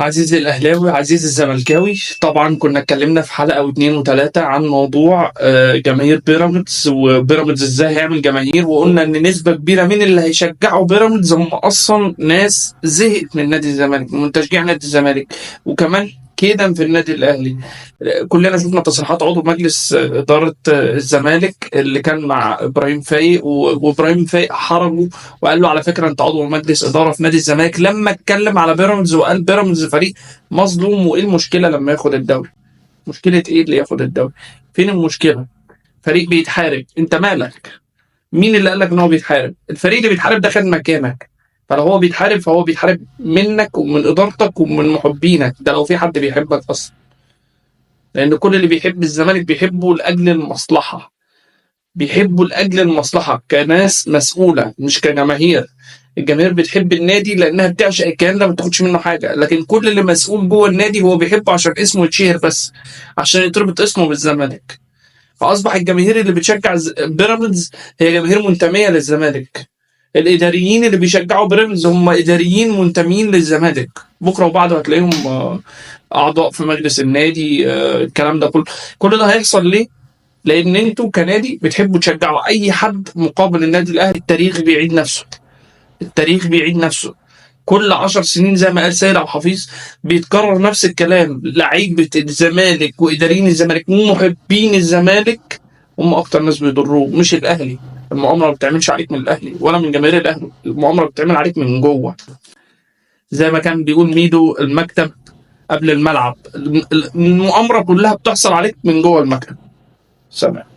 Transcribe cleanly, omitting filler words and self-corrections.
عزيزي الأهلاوي، عزيزي الزملكاوي، طبعا كنا اتكلمنا في حلقة واثنين وثلاثة عن موضوع جماهير بيراميدز، وبيراميدز ازاي هيعمل جماهير، وقلنا ان نسبة كبيرة من اللي هيشجعوا بيراميدز هم اصلا ناس زهقت من نادي الزمالك، من تشجيع نادي الزمالك، وكمان كده في النادي الاهلي. كلنا شفنا تصريحات عضو مجلس إدارة الزمالك اللي كان مع إبراهيم فايق، وإبراهيم فايق حرجه وقال له على فكرة أنت عضو مجلس إدارة في نادي الزمالك، لما اتكلم على بيراميدز وقال بيراميدز فريق مظلوم، وإيه المشكلة لما ياخد الدوري؟ مشكلة إيه اللي ياخد الدوري؟ فين المشكلة؟ فريق بيتحارب، أنت مالك؟ مين اللي قال لك إن هو بيتحارب؟ الفريق اللي بيتحارب ده خد مكانك، فلو هو بيتحارب فهو بيتحارب منك ومن إدارتك ومن محبينك، ده لو في حد بيحبك أصلا. لان كل اللي بيحب الزمالك بيحبه لاجل المصلحه، بيحبه لاجل المصلحه كناس مسؤوله مش كجماهير. الجماهير بتحب النادي لانها بتعشق الكيان ده، ما بتاخدش منه حاجه، لكن كل اللي مسؤول جوه النادي هو بيحبه عشان اسمه يتشهر بس، عشان يتربط اسمه بالزمالك. فاصبح الجماهير اللي بتشجع بيراميدز هي جماهير منتميه للزمالك. الاداريين اللي بيشجعوا بيراميدز هم اداريين منتمين للزمالك، بكره وبعده هتلاقيهم اعضاء في مجلس النادي. الكلام ده كل ده هيحصل ليه؟ لان انتوا كنادي بتحبوا تشجعوا اي حد مقابل النادي الاهلي. التاريخ بيعيد نفسه، التاريخ بيعيد نفسه كل 10 سنين، زي ما قال سيد عبد الحفيظ بيتكرر نفس الكلام. لعيبه الزمالك واداريين الزمالك ومحبين الزمالك هم اكتر ناس بيضروه، مش الاهلي. المؤامره ما بتعملش عليك من الاهلي ولا من جماهير الاهلي، المؤامره بتعمل عليك من جوه. زي ما كان بيقول ميدو، المكتب قبل الملعب. المؤامره كلها بتحصل عليك من جوه المكتب. سلام.